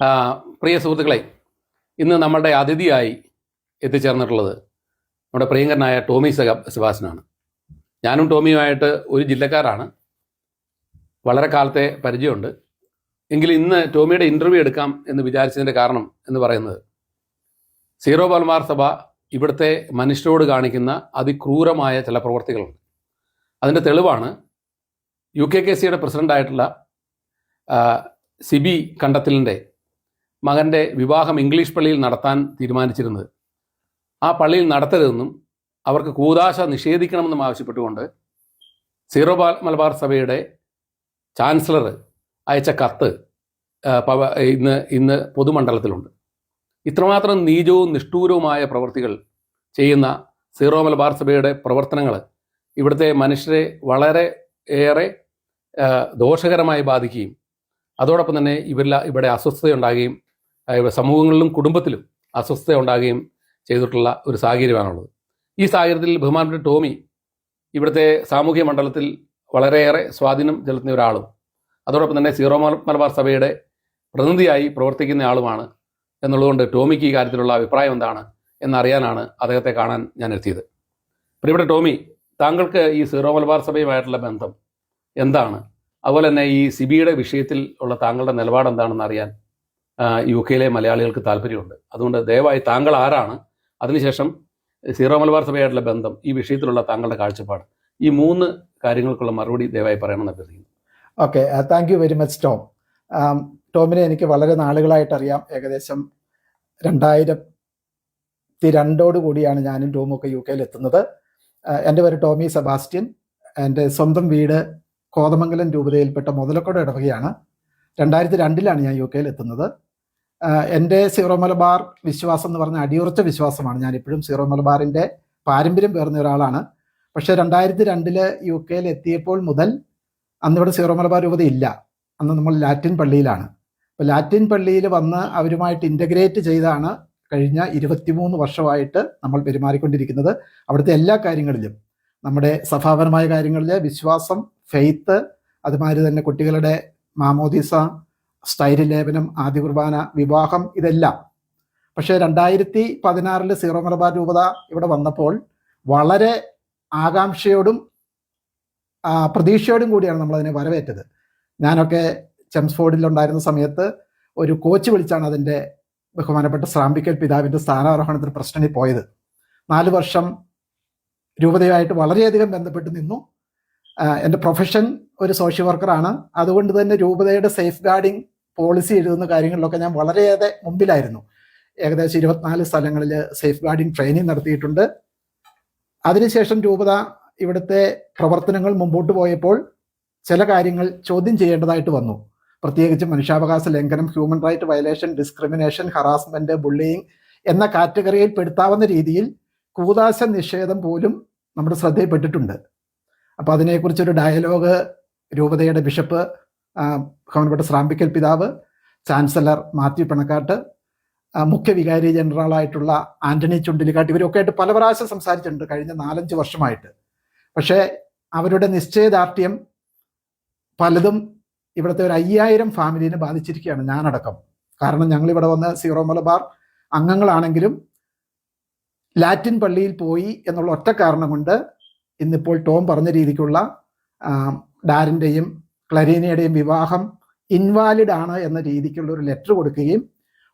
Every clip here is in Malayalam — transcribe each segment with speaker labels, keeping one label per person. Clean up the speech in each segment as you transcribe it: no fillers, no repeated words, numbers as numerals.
Speaker 1: ആ, പ്രിയ സുഹൃത്തുക്കളെ, ഇന്ന് നമ്മളുടെ അതിഥിയായി എത്തിച്ചേർന്നിട്ടുള്ളത് നമ്മുടെ പ്രിയങ്കരനായ ടോമി സെബാസ്റ്റ്യനാണ്. ഞാനും ടോമിയുമായിട്ട് ഒരു ജില്ലക്കാരാണ്, വളരെ കാലത്തെ പരിചയമുണ്ട്. എങ്കിലും ഇന്ന് ടോമിയുടെ ഇൻ്റർവ്യൂ എടുക്കാം എന്ന് വിചാരിച്ചതിൻ്റെ കാരണം എന്ന് പറയുന്നത്, സീറോ മലബാർ സഭ ഇവിടുത്തെ മനുഷ്യരോട് കാണിക്കുന്ന അതിക്രൂരമായ ചില പ്രവർത്തികളുണ്ട്. അതിൻ്റെ തെളിവാണ് UKKCയുടെ പ്രസിഡൻ്റായിട്ടുള്ള സിബി കണ്ടത്തിലിൻ്റെ മകൻ്റെ വിവാഹം ഇംഗ്ലീഷ് പള്ളിയിൽ നടത്താൻ തീരുമാനിച്ചിരുന്നത്. ആ പള്ളിയിൽ നടത്തരുതെന്നും അവർക്ക് കൂദാശ നിഷേധിക്കണമെന്നും ആവശ്യപ്പെട്ടുകൊണ്ട് സീറോ മലബാർ സഭയുടെ ചാൻസലർ അയച്ച കത്ത് ഇന്ന് പൊതുമണ്ഡലത്തിലുണ്ട്. ഇത്രമാത്രം നീചവും നിഷ്ഠൂരവുമായ പ്രവൃത്തികൾ ചെയ്യുന്ന സീറോ മലബാർ സഭയുടെ പ്രവർത്തനങ്ങൾ ഇവിടുത്തെ മനുഷ്യരെ വളരെ ഏറെ ദോഷകരമായി ബാധിക്കുകയും അതോടൊപ്പം തന്നെ ഇവിടെ അസ്വസ്ഥതയുണ്ടാകുകയും സമൂഹങ്ങളിലും കുടുംബത്തിലും അസ്വസ്ഥത ഉണ്ടാകുകയും ചെയ്തിട്ടുള്ള ഒരു സാഹചര്യമാണുള്ളത്. ഈ സാഹചര്യത്തിൽ ബഹുമാനപ്പെട്ട ടോമി ഇവിടുത്തെ സാമൂഹ്യ മണ്ഡലത്തിൽ വളരെയേറെ സ്വാധീനം ചെലുത്തുന്ന ഒരാളും അതോടൊപ്പം തന്നെ സീറോ മലബാർ സഭയുടെ പ്രതിനിധിയായി പ്രവർത്തിക്കുന്ന ആളുമാണ് എന്നുള്ളതുകൊണ്ട് ടോമിക്ക് ഈ കാര്യത്തിലുള്ള അഭിപ്രായം എന്താണ് എന്നറിയാനാണ് അദ്ദേഹത്തെ കാണാൻ ഞാൻ എത്തിയത്. പ്രിയപ്പെട്ട ടോമി, താങ്കൾക്ക് ഈ സീറോ മലബാർ സഭയുമായിട്ടുള്ള ബന്ധം എന്താണ്? അതുപോലെ തന്നെ ഈ സിബിയുടെ വിഷയത്തിൽ ഉള്ള താങ്കളുടെ നിലപാട് എന്താണെന്ന് അറിയാൻ UK മലയാളികൾക്ക് താല്പര്യമുണ്ട്. അതുകൊണ്ട് ദയവായി താങ്കൾ ആരാണ്, അതിനുശേഷം സീറോ മലബാർ സഭയായിട്ടുള്ള ബന്ധം, ഈ വിഷയത്തിലുള്ള താങ്കളുടെ കാഴ്ചപ്പാട്, ഈ 3 കാര്യങ്ങൾക്കുള്ള മറുപടി ദയവായി പറയണമെന്ന് അഭ്യർത്ഥിക്കുന്നു.
Speaker 2: Okay, thank you very much Tom. ടോമിനെ എനിക്ക് വളരെ നാളുകളായിട്ട് അറിയാം. ഏകദേശം 2002 കൂടിയാണ് ഞാനും ടോമൊക്കെ UK എത്തുന്നത്. എൻ്റെ പേര് ടോമി സെബാസ്റ്റ്യൻ. എൻ്റെ സ്വന്തം വീട് കോതമംഗലം രൂപതയിൽപ്പെട്ട മുതലക്കോട് ഇടവകയാണ്. 2002 ഞാൻ UK എത്തുന്നത്. എൻ്റെ സീറോ മലബാർ വിശ്വാസം എന്ന് പറഞ്ഞാൽ അടിയുറച്ച വിശ്വാസമാണ്. ഞാനിപ്പോഴും സീറോ മലബാറിൻ്റെ പാരമ്പര്യം പേർന്ന ഒരാളാണ്. പക്ഷേ 2002 UK എത്തിയപ്പോൾ മുതൽ അന്നിവിടെ സീറോ മലബാർ രൂപത ഇല്ല. അന്ന് നമ്മൾ ലാറ്റിൻ പള്ളിയിലാണ്. അപ്പോൾ ലാറ്റിൻ പള്ളിയിൽ വന്ന് അവരുമായിട്ട് ഇൻ്റഗ്രേറ്റ് ചെയ്താണ് കഴിഞ്ഞ 23 വർഷമായിട്ട് നമ്മൾ പെരുമാറിക്കൊണ്ടിരിക്കുന്നത്. അവിടുത്തെ എല്ലാ കാര്യങ്ങളിലും, നമ്മുടെ സഭാപരമായ കാര്യങ്ങളിൽ വിശ്വാസം, ഫെയ്ത്ത്, അതുമാതിരി തന്നെ കുട്ടികളുടെ മാമോദീസ, സ്ഥൈര്യലേപനം, ആദ്യ കുർബാന, വിവാഹം, ഇതെല്ലാം. പക്ഷേ 2016 സീറോ മലബാർ രൂപത ഇവിടെ വന്നപ്പോൾ വളരെ ആകാംക്ഷയോടും പ്രതീക്ഷയോടും കൂടിയാണ് നമ്മളതിനെ വരവേറ്റത്. ഞാനൊക്കെ ചെംസ്ഫോർഡിലുണ്ടായിരുന്ന സമയത്ത് ഒരു കോച്ച് വിളിച്ചാണ് അതിൻ്റെ ബഹുമാനപ്പെട്ട ശ്രാമ്പിക്കൽ പിതാവിൻ്റെ സ്ഥാനാരോഹണത്തിന് പ്രശ്നത്തിൽ പോയത്. 4 വർഷം രൂപതയുമായിട്ട് വളരെയധികം ബന്ധപ്പെട്ട് നിന്നു. എൻ്റെ പ്രൊഫഷൻ ഒരു സോഷ്യൽ വർക്കറാണ്. അതുകൊണ്ട് തന്നെ രൂപതയുടെ സേഫ് ഗാർഡിങ് പോളിസി എഴുതുന്ന കാര്യങ്ങളിലൊക്കെ ഞാൻ വളരെയേറെ മുമ്പിലായിരുന്നു. ഏകദേശം 24 സ്ഥലങ്ങളിൽ സേഫ് ഗാർഡിങ് ട്രെയിനിങ് നടത്തിയിട്ടുണ്ട്. അതിനുശേഷം രൂപത ഇവിടുത്തെ പ്രവർത്തനങ്ങൾ മുമ്പോട്ട് പോയപ്പോൾ ചില കാര്യങ്ങൾ ചോദ്യം ചെയ്യേണ്ടതായിട്ട് വന്നു. പ്രത്യേകിച്ച് മനുഷ്യാവകാശ ലംഘനം, human right violation, discrimination, harassment, bullying എന്ന കാറ്റഗറിയിൽ പെടുത്താവുന്ന രീതിയിൽ കൂദാശ നിഷേധം പോലും നമ്മുടെ ശ്രദ്ധയിൽപ്പെട്ടിട്ടുണ്ട്. അപ്പോൾ അതിനെക്കുറിച്ചൊരു ഡയലോഗ് രൂപതയുടെ ബിഷപ്പ് ബഹുമാനപ്പെട്ട ശ്രാമ്പിക്കൽ പിതാവ്, ചാൻസലർ മാത്യു പിണക്കാട്ട്, മുഖ്യ വികാരി ജനറലായിട്ടുള്ള ആന്റണി ചുണ്ടിലിക്കാട്ട്, ഇവരൊക്കെ ആയിട്ട് പല പ്രാവശ്യം സംസാരിച്ചിട്ടുണ്ട് കഴിഞ്ഞ 4-5 വർഷമായിട്ട്. പക്ഷേ അവരുടെ നിശ്ചയദാർഢ്യം പലതും ഇവിടുത്തെ ഒരു 5000 ഫാമിലിനെ ബാധിച്ചിരിക്കുകയാണ്, ഞാനടക്കം. കാരണം ഞങ്ങളിവിടെ വന്ന് സീറോ മലബാർ അംഗങ്ങളാണെങ്കിലും ലാറ്റിൻ പള്ളിയിൽ പോയി എന്നുള്ള ഒറ്റ കാരണം കൊണ്ട് ഇന്നിപ്പോൾ ടോം പറഞ്ഞ രീതിക്കുള്ള ഡാരിൻ്റെയും ക്ലരീനയുടെയും വിവാഹം ഇൻവാലിഡ് ആണ് എന്ന രീതിക്കുള്ള ഒരു ലെറ്റർ കൊടുക്കുകയും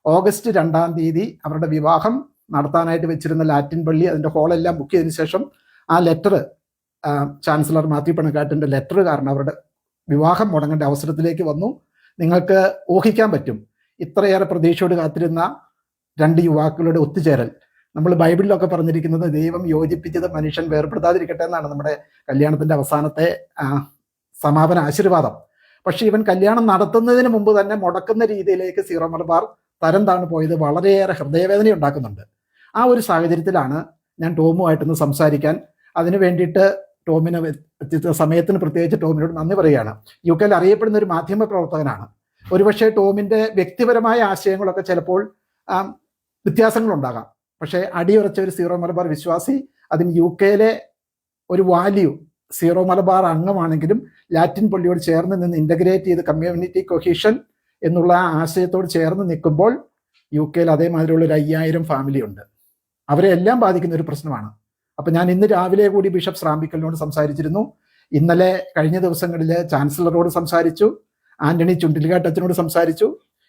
Speaker 2: ഓഗസ്റ്റ് 2 അവരുടെ വിവാഹം നടത്താനായിട്ട് വെച്ചിരുന്ന ലാറ്റിൻ പള്ളി അതിൻ്റെ ഹോളെല്ലാം ബുക്ക് ചെയ്തതിനു ശേഷം ആ ലെറ്റർ, ചാൻസലർ മാത്യു പിണക്കാട്ടിൻ്റെ ലെറ്റർ കാരണം അവരുടെ വിവാഹം മുടങ്ങേണ്ട അവസരത്തിലേക്ക് വന്നു. നിങ്ങൾക്ക് ഊഹിക്കാൻ പറ്റും, ഇത്രയേറെ പ്രതീക്ഷയോട് കാത്തിരുന്ന 2 യുവാക്കളുടെ ഒത്തുചേരൽ. നമ്മൾ ബൈബിളിലൊക്കെ പറഞ്ഞിരിക്കുന്നത് ദൈവം യോജിപ്പിച്ചത് മനുഷ്യൻ വേർപെടുത്താതിരിക്കട്ടെ എന്നാണ് നമ്മുടെ കല്യാണത്തിൻ്റെ അവസാനത്തെ സമാപന ആശീർവാദം. പക്ഷേ ഇവൻ കല്യാണം നടത്തുന്നതിന് മുമ്പ് തന്നെ മുടക്കുന്ന രീതിയിലേക്ക് സീറോ മലബാർ തരം താണു പോയത് വളരെയേറെ ഹൃദയവേദന ഉണ്ടാക്കുന്നുണ്ട്. ആ ഒരു സാഹചര്യത്തിലാണ് ഞാൻ ടോമുമായിട്ടൊന്ന് സംസാരിക്കാൻ, അതിനു വേണ്ടിയിട്ട് ടോമിന് സമയത്തിന് പ്രത്യേകിച്ച് ടോമിനോട് നന്ദി പറയുകയാണ്. UK അറിയപ്പെടുന്ന ഒരു മാധ്യമ പ്രവർത്തകനാണ്. ഒരുപക്ഷെ ടോമിൻ്റെ വ്യക്തിപരമായ ആശയങ്ങളൊക്കെ ചിലപ്പോൾ വ്യത്യാസങ്ങളുണ്ടാകാം. പക്ഷേ അടിയുറച്ച ഒരു സീറോ മലബാർ വിശ്വാസി, അതിന് UK ഒരു വാല്യൂ, സീറോ മലബാർ അംഗമാണെങ്കിലും ലാറ്റിൻ പള്ളിയോട് ചേർന്ന് നിന്ന് ഇൻ്റഗ്രേറ്റ് ചെയ്ത് കമ്മ്യൂണിറ്റി കൊഹീഷൻ എന്നുള്ള ആ ആശയത്തോട് ചേർന്ന് നിൽക്കുമ്പോൾ യു കെയിൽ അതേമാതിരിയുള്ള ഒരു 5000 ഫാമിലി ഉണ്ട്. അവരെ എല്ലാം ബാധിക്കുന്ന ഒരു പ്രശ്നമാണ്. അപ്പം ഞാൻ ഇന്ന് രാവിലെ കൂടി ബിഷപ്പ് സ്രാമ്പിക്കലിനോട് സംസാരിച്ചിരുന്നു. ഇന്നലെ കഴിഞ്ഞ ദിവസങ്ങളിൽ ചാൻസലറോട് സംസാരിച്ചു, ആന്റണി ചുണ്ടിൽകാട്ടച്ചനോട് സംസാരിച്ചു.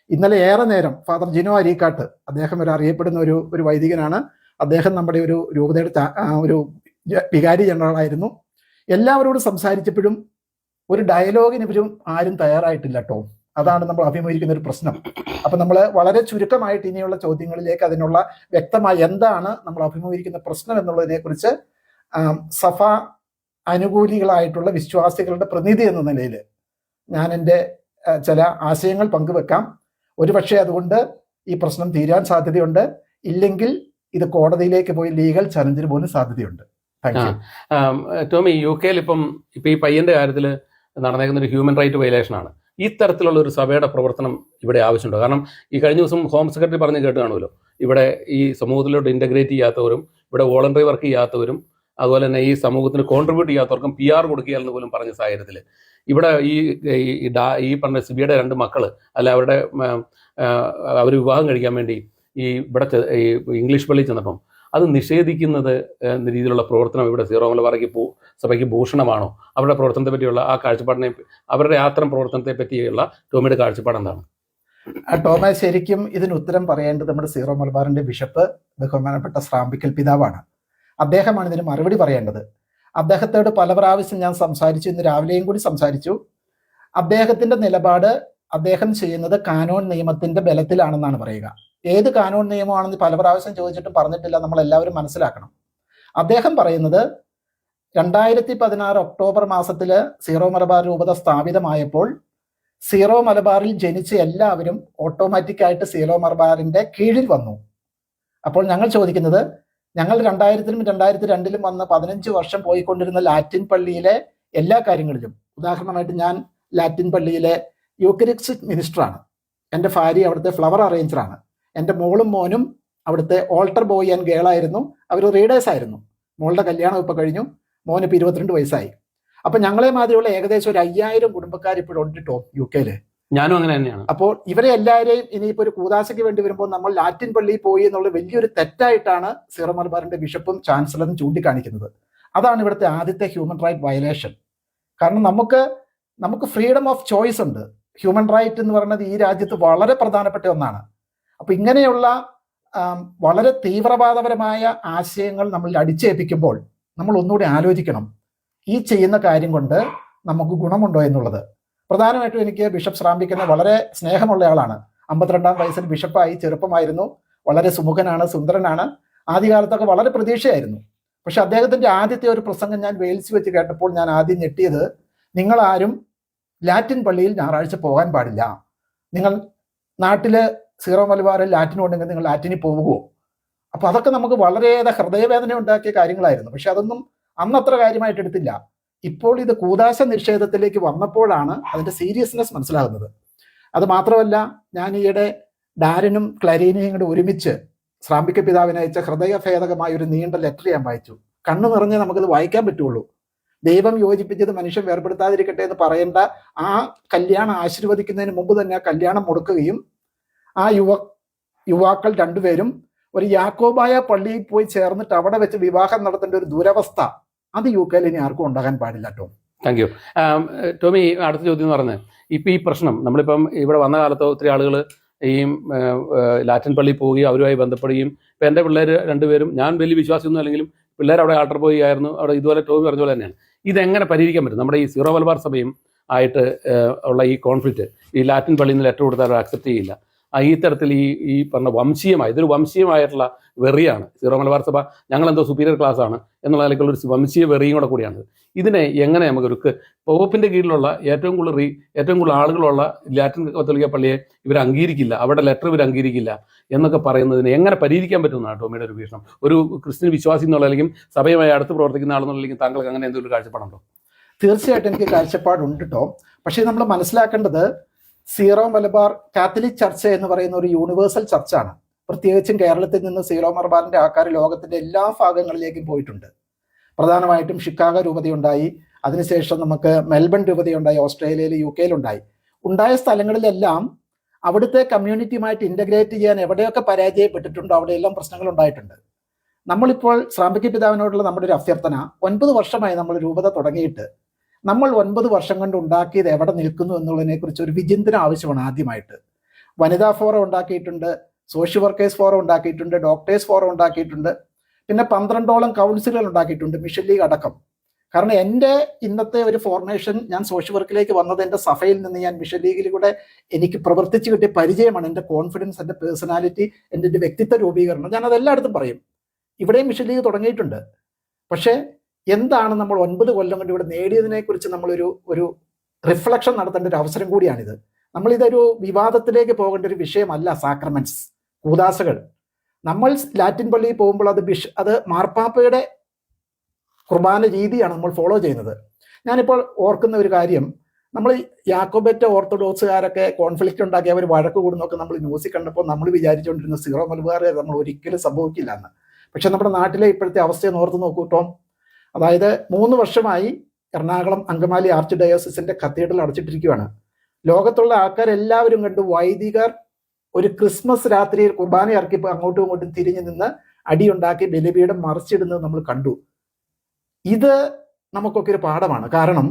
Speaker 2: ഇന്നലെ ഏറെ നേരം ഫാദർ ജിനോ അരീക്കാട്ട്, അദ്ദേഹം ഒരു അറിയപ്പെടുന്ന ഒരു വൈദികനാണ്. അദ്ദേഹം നമ്മുടെ ഒരു രൂപതയുടെ ഒരു വികാരി ജനറലായിരുന്നു. എല്ലാവരോടും സംസാരിച്ചപ്പോഴും ഒരു ഡയലോഗിന് ഇവരും ആരും തയ്യാറായിട്ടില്ല കേട്ടോ. അതാണ് നമ്മൾ അഭിമുഖീകരിക്കുന്ന ഒരു പ്രശ്നം. അപ്പം നമ്മൾ വളരെ ചുരുക്കമായിട്ട് ഇനിയുള്ള ചോദ്യങ്ങളിലേക്ക് അതിനുള്ള വ്യക്തമായി എന്താണ് നമ്മൾ അഭിമുഖീകരിക്കുന്ന പ്രശ്നം എന്നുള്ളതിനെ കുറിച്ച് സഭ അനുകൂലികളായിട്ടുള്ള വിശ്വാസികളുടെ പ്രതിനിധി എന്ന നിലയിൽ ഞാൻ എൻ്റെ ചില ആശയങ്ങൾ പങ്കുവെക്കാം. ഒരുപക്ഷെ അതുകൊണ്ട് ഈ പ്രശ്നം തീരാൻ സാധ്യതയുണ്ട്, ഇല്ലെങ്കിൽ ഇത് കോടതിയിലേക്ക് പോയി ലീഗൽ ചലഞ്ചിന് പോലും സാധ്യതയുണ്ട്.
Speaker 1: ടോമി, യു കെയിൽ ഇപ്പം ഈ പയ്യന്റെ കാര്യത്തിൽ നടന്നേക്കുന്ന ഒരു ഹ്യൂമൻ റൈറ്റ് വയലേഷൻ ആണ്. ഈ തരത്തിലുള്ള ഒരു സഭയുടെ പ്രവർത്തനം ഇവിടെ ആവശ്യമുണ്ടോ? കാരണം ഈ കഴിഞ്ഞ ദിവസം ഹോം സെക്രട്ടറി പറഞ്ഞ് കേട്ട് കാണുമല്ലോ, ഇവിടെ ഈ സമൂഹത്തിലോട്ട് ഇൻ്റഗ്രേറ്റ് ചെയ്യാത്തവരും ഇവിടെ വോളണ്ടറി വർക്ക് ചെയ്യാത്തവരും അതുപോലെ തന്നെ ഈ സമൂഹത്തിന് കോൺട്രിബ്യൂട്ട് ചെയ്യാത്തവർക്കും PR കൊടുക്കുക എന്ന് പോലും പറഞ്ഞ സാഹചര്യത്തിൽ ഇവിടെ ഈ പറഞ്ഞ സിബിയുടെ 2 മക്കൾ അല്ല അവരുടെ അവർ വിവാഹം കഴിക്കാൻ വേണ്ടി ഇവിടെ ഈ ഇംഗ്ലീഷ് പള്ളിയിൽ ചെന്നപ്പം അത് നിഷേധിക്കുന്നത് എന്ന രീതിയിലുള്ള പ്രവർത്തനം ഇവിടെ സീറോ മലബാർ സഭയ്ക്ക് ഭൂഷണമാണോ? അവരുടെ പ്രവർത്തനത്തെ പറ്റിയുള്ള ആ കാഴ്ചപ്പാടിനെ, അവരുടെ അത്തരം പ്രവർത്തനത്തെ പറ്റിയുള്ള ടോമിയുടെ കാഴ്ചപ്പാട് എന്താണ്?
Speaker 2: ടോമ, ശരിക്കും ഇതിന് ഉത്തരം പറയേണ്ടത് നമ്മുടെ സീറോ മലബാറിന്റെ ബിഷപ്പ് ബഹുമാനപ്പെട്ട സ്രാമ്പിക്കൽ പിതാവാണ്. അദ്ദേഹമാണ് ഇതിന് മറുപടി പറയേണ്ടത്. അദ്ദേഹത്തോട് പല പ്രാവശ്യം ഞാൻ സംസാരിച്ചു, ഇന്ന് രാവിലെയും കൂടി സംസാരിച്ചു. അദ്ദേഹത്തിന്റെ നിലപാട് അദ്ദേഹം ചെയ്യുന്നത് കാനോൻ നിയമത്തിന്റെ ബലത്തിലാണെന്നാണ് പറയുക. ഏത് കാനോൻ നിയമമാണെന്ന് പല പ്രാവശ്യം ചോദിച്ചിട്ടും പറഞ്ഞിട്ടില്ല. നമ്മളെല്ലാവരും മനസ്സിലാക്കണം. അദ്ദേഹം പറയുന്നത് 2016 ഒക്ടോബർ മാസത്തിൽ സീറോ മലബാർ രൂപത സ്ഥാപിതമായപ്പോൾ സീറോ മലബാറിൽ ജനിച്ച എല്ലാവരും ഓട്ടോമാറ്റിക്കായിട്ട് സീറോ മലബാറിന്റെ കീഴിൽ വന്നു. അപ്പോൾ ഞങ്ങൾ ചോദിക്കുന്നത്, ഞങ്ങൾ 2000-ലും 2002-ലും വന്ന് 15 വർഷം പോയിക്കൊണ്ടിരുന്ന ലാറ്റിൻ പള്ളിയിലെ എല്ലാ കാര്യങ്ങളിലും, ഉദാഹരണമായിട്ട് ഞാൻ ലാറ്റിൻ പള്ളിയിലെ യൂക്കറിസ്റ്റിക് മിനിസ്റ്ററാണ്, എൻ്റെ ഭാര്യ അവിടുത്തെ ഫ്ലവർ അറേഞ്ചറാണ്, എൻ്റെ മോളും മോനും അവിടുത്തെ ഓൾട്ടർ ബോയ് ആൻഡ് ഗേളായിരുന്നു, അവർ റീഡേഴ്സ് ആയിരുന്നു. മോളുടെ കല്യാണം ഇപ്പോൾ കഴിഞ്ഞു, മോനിപ്പോൾ 22 വയസ്സായി. അപ്പം ഞങ്ങളെ മാതിരിയുള്ള ഏകദേശം ഒരു 5000 കുടുംബക്കാർ ഇപ്പോഴുണ്ട് കേട്ടോ യു കെയിൽ.
Speaker 1: ഞാനും അങ്ങനെ തന്നെയാണ്.
Speaker 2: അപ്പോൾ ഇവരെ എല്ലാവരെയും ഇനിയിപ്പോൾ ഒരു കൂതാശയ്ക്ക് വേണ്ടി വരുമ്പോൾ നമ്മൾ ലാറ്റിൻ പള്ളിയിൽ പോയി എന്നുള്ള വലിയൊരു തെറ്റായിട്ടാണ് സീറോ മലബാറിന്റെ ബിഷപ്പും ചാൻസലറും ചൂണ്ടിക്കാണിക്കുന്നത്. അതാണ് ഇവിടുത്തെ ആദ്യത്തെ ഹ്യൂമൻ റൈറ്റ് വയലേഷൻ. കാരണം നമുക്ക് ഫ്രീഡം ഓഫ് ചോയ്സ് ഉണ്ട്. ഹ്യൂമൻ റൈറ്റ് എന്ന് പറയുന്നത് ഈ രാജ്യത്ത് വളരെ പ്രധാനപ്പെട്ട ഒന്നാണ്. അപ്പൊ ഇങ്ങനെയുള്ള വളരെ തീവ്രവാദപരമായ ആശയങ്ങൾ നമ്മൾ അടിച്ചേൽപ്പിക്കുമ്പോൾ നമ്മൾ ഒന്നുകൂടി ആലോചിക്കണം, ഈ ചെയ്യുന്ന കാര്യം കൊണ്ട് നമുക്ക് ഗുണമുണ്ടോ എന്നുള്ളത്. പ്രധാനമായിട്ടും എനിക്ക് ബിഷപ്പ് സ്രാമ്പിക്കലിനെ വളരെ സ്നേഹമുള്ള ആളാണ്. 52-ാം വയസ്സിൽ ബിഷപ്പായി, ചെറുപ്പമായിരുന്നു, വളരെ സുമുഖനാണ്, സുന്ദരനാണ്. ആദ്യകാലത്തൊക്കെ വളരെ പ്രതീക്ഷയായിരുന്നു. പക്ഷെ അദ്ദേഹത്തിന്റെ ആദ്യത്തെ ഒരു പ്രസംഗം ഞാൻ വെയിൽസ് വെച്ച് കേട്ടപ്പോൾ ഞാൻ ആദ്യം ഞെട്ടിയത്, നിങ്ങളാരും ലാറ്റിൻ പള്ളിയിൽ ഞായറാഴ്ച പോകാൻ പാടില്ല, നിങ്ങൾ നാട്ടില് സീറോ മലബാറിൽ ലാറ്റിൻ ഉണ്ടെങ്കിൽ നിങ്ങൾ ലാറ്റിനിൽ പോകുമോ? അപ്പൊ അതൊക്കെ നമുക്ക് വളരെയേറെ ഹൃദയവേദന ഉണ്ടാക്കിയ കാര്യങ്ങളായിരുന്നു. പക്ഷെ അതൊന്നും അന്നത്ര കാര്യമായിട്ട് എടുത്തില്ല. ഇപ്പോൾ ഇത് കൂദാശ നിഷേധത്തിലേക്ക് വന്നപ്പോഴാണ് അതിന്റെ സീരിയസ്നെസ് മനസ്സിലാകുന്നത്. അത് മാത്രമല്ല, ഞാൻ ഈയിടെ ഡാരനും ക്ലരീനയും കൂടെ ഒരുമിച്ച് സ്രാമ്പിക്ക പിതാവിന് അയച്ച ഹൃദയഭേദകമായ ഒരു നീണ്ട ലെറ്റർ ഞാൻ വായിച്ചു. കണ്ണു നിറഞ്ഞ് നമുക്കത് വായിക്കാൻ പറ്റുള്ളൂ. ദൈവം യോജിപ്പിച്ചത് മനുഷ്യൻ വേർപെടുത്താതിരിക്കട്ടെ എന്ന് പറയേണ്ട ആ കല്യാണം ആശീർവദിക്കുന്നതിന് മുമ്പ് തന്നെ ആ കല്യാണം മുടക്കുകയും ആ യുവാക്കൾ 2 പേരും ഒരു യാക്കോബായ പള്ളിയിൽ പോയി ചേർന്നിട്ട് അവിടെ വെച്ച് വിവാഹം നടത്തേണ്ട ഒരു ദുരവസ്ഥ അത് യു കെയിൽ ഇനി ആർക്കും ഉണ്ടാകാൻ പാടില്ല.
Speaker 1: Thank you Tommy. അടുത്ത ചോദ്യം എന്ന് പറഞ്ഞത്, ഇപ്പം ഈ പ്രശ്നം നമ്മളിപ്പം ഇവിടെ വന്ന കാലത്ത് ഒത്തിരി ആളുകൾ ഈ ലാറ്റിൻ പള്ളിയിൽ പോവുകയും അവരുമായി ബന്ധപ്പെടുകയും, ഇപ്പം എൻ്റെ പിള്ളേർ 2 പേരും, ഞാൻ വലിയ വിശ്വാസമൊന്നും അല്ലെങ്കിലും പിള്ളേർ അവിടെ ആൾട്ടർ ബോയ് ആയിരുന്നു, അവിടെ ഇതുപോലെ ടോമി പറഞ്ഞ പോലെ തന്നെയാണ്. ഇതെങ്ങനെ പരിഹരിക്കാൻ പറ്റും? നമ്മുടെ ഈ സീറോ മലബാർ സഭയും ആയിട്ട് ഉള്ള ഈ കോൺഫ്ലിക്റ്റ്, ഈ ലാറ്റിൻ പള്ളിയിൽ നിന്ന് ലെറ്റർ കൊടുത്താൽ അക്സെപ്റ്റ് ചെയ്യില്ല. ഈ തരത്തിൽ ഈ പറഞ്ഞ ഇതൊരു വംശീയമായിട്ടുള്ള വെറിയാണ്. സീറോ മലബാർ സഭ ഞങ്ങളെന്തോ സുപ്പീരിയർ ക്ലാസ് ആണ് എന്നുള്ള നിലയ്ക്കുള്ള ഒരു വംശീയ വെറിയും കൂടിയാണ്. ഇതിനെ എങ്ങനെ നമുക്കൊരു പോപ്പിന്റെ കീഴിലുള്ള ഏറ്റവും കൂടുതൽ ആളുകളുള്ള ലാറ്റിൻ കത്തോലിക്ക പള്ളിയെ ഇവർ അംഗീകരിക്കില്ല, അവിടെ ലെറ്റർ ഇവർ അംഗീകരിക്കില്ല എന്നൊക്കെ പറയുന്നതിനെ എങ്ങനെ പരിഹരിക്കാൻ പറ്റുന്നതാണ് ടോമിയുടെ ഒരു വീക്ഷണം? ഒരു ക്രിസ്ത്യൻ വിശ്വാസി എന്നുള്ള അല്ലെങ്കിൽ സഭയുമായി അടുത്ത് പ്രവർത്തിക്കുന്ന ആളെന്നുള്ളെങ്കിൽ താങ്കൾക്ക് അങ്ങനെ എന്തെങ്കിലും കാഴ്ചപ്പാടുണ്ടോ?
Speaker 2: തീർച്ചയായിട്ടും എനിക്ക് കാഴ്ചപ്പാടുണ്ട് കേട്ടോ. പക്ഷേ നമ്മൾ മനസ്സിലാക്കേണ്ടത്, സീറോ മലബാർ കാത്തലിക് ചർച്ച് എന്ന് പറയുന്ന ഒരു യൂണിവേഴ്സൽ ചർച്ചാണ്. പ്രത്യേകിച്ചും കേരളത്തിൽ നിന്ന് സീറോ മലബാറിന്റെ ആൾക്കാർ ലോകത്തിന്റെ എല്ലാ ഭാഗങ്ങളിലേക്കും പോയിട്ടുണ്ട്. പ്രധാനമായിട്ടും ഷിക്കാഗോ രൂപതയുണ്ടായി, അതിനുശേഷം നമുക്ക് മെൽബൺ രൂപതയുണ്ടായി, ഓസ്ട്രേലിയയിൽ, UK ഉണ്ടായ സ്ഥലങ്ങളിലെല്ലാം അവിടുത്തെ കമ്മ്യൂണിറ്റിയുമായിട്ട് ഇൻ്റഗ്രേറ്റ് ചെയ്യാൻ എവിടെയൊക്കെ പരാജയപ്പെട്ടിട്ടുണ്ടോ അവിടെയെല്ലാം പ്രശ്നങ്ങൾ ഉണ്ടായിട്ടുണ്ട്. നമ്മളിപ്പോൾ ശ്രാമ്പിക്ക പിതാവിനോടുള്ള നമ്മുടെ ഒരു അഭ്യർത്ഥന, 9 വർഷമായി നമ്മൾ രൂപത തുടങ്ങിയിട്ട് നമ്മൾ 9 വർഷം കൊണ്ട് ഉണ്ടാക്കിയത് എവിടെ നിൽക്കുന്നു എന്നുള്ളതിനെ കുറിച്ച് ഒരു വിചിന്തനം ആവശ്യമാണ്. ആദ്യമായിട്ട് വനിതാ ഫോറം ഉണ്ടാക്കിയിട്ടുണ്ട്, സോഷ്യൽ വർക്കേഴ്സ് ഫോറം ഉണ്ടാക്കിയിട്ടുണ്ട്, ഡോക്ടേഴ്സ് ഫോറം ഉണ്ടാക്കിയിട്ടുണ്ട്, പിന്നെ 12ഓളം കൗൺസിലുകൾ ഉണ്ടാക്കിയിട്ടുണ്ട്, മിഷൻ ലീഗ് അടക്കം. കാരണം എൻ്റെ ഇന്നത്തെ ഒരു ഫോർമേഷൻ, ഞാൻ സോഷ്യൽ വർക്കിലേക്ക് വന്നത് എൻ്റെ സഭയിൽ നിന്ന് ഞാൻ മിഷൻ ലീഗിലൂടെ എനിക്ക് പ്രവർത്തിച്ച് കിട്ടിയ പരിചയമാണ്. എൻ്റെ കോൺഫിഡൻസ്, എൻ്റെ പേഴ്സണാലിറ്റി, എൻ്റെ വ്യക്തിത്വ രൂപീകരണം, ഞാൻ അതെല്ലായിടത്തും പറയും. ഇവിടെയും മിഷൻ ലീഗ് തുടങ്ങിയിട്ടുണ്ട്. പക്ഷേ എന്താണ് നമ്മൾ 9 കൊല്ലം കൊണ്ട് ഇവിടെ നേടിയതിനെക്കുറിച്ച് നമ്മളൊരു റിഫ്ലക്ഷൻ നടത്തേണ്ട ഒരു അവസരം കൂടിയാണിത്. നമ്മളിതൊരു വിവാദത്തിലേക്ക് പോകേണ്ട ഒരു വിഷയമല്ല. സാക്രമെന്റ്സ്, കൂദാശകൾ, നമ്മൾ ലാറ്റിൻ പള്ളിയിൽ പോകുമ്പോൾ അത് മാർപ്പാപ്പയുടെ കുർബാന രീതിയാണ് നമ്മൾ ഫോളോ ചെയ്യുന്നത്. ഞാനിപ്പോൾ ഓർക്കുന്ന ഒരു കാര്യം, നമ്മൾ യാക്കോബറ്റ ഓർത്തഡോക്സുകാരൊക്കെ കോൺഫ്ലിക്റ്റ് ഉണ്ടാക്കി അവർ വഴക്ക് കൂടുന്നൊക്കെ നമ്മൾ ന്യൂസിൽ കണ്ടപ്പോൾ നമ്മൾ വിചാരിച്ചുകൊണ്ടിരുന്ന സീറോ മലബാറുകാർ നമ്മൾ ഒരിക്കലും സംഭവിക്കില്ല എന്ന്. പക്ഷെ നമ്മുടെ നാട്ടിലെ ഇപ്പോഴത്തെ അവസ്ഥയെ ഓർത്ത് നോക്കൂ കേട്ടോ. അതായത് 3 വർഷമായി എറണാകുളം അങ്കമാലി ആർച്ച് ഡയോസിസിന്റെ കത്തീഡ്രൽ അടച്ചിട്ടിരിക്കുകയാണ്. ലോകത്തുള്ള ആൾക്കാരെല്ലാവരും കണ്ടു വൈദികർ ഒരു ക്രിസ്മസ് രാത്രിയിൽ കുർബാന ഇറക്കി അങ്ങോട്ടും ഇങ്ങോട്ടും തിരിഞ്ഞു നിന്ന് അടിയുണ്ടാക്കി ബലിപീഠം മറിച്ചിടുന്നത് നമ്മൾ കണ്ടു. ഇത് നമുക്കൊക്കെ ഒരു പാഠമാണ്. കാരണം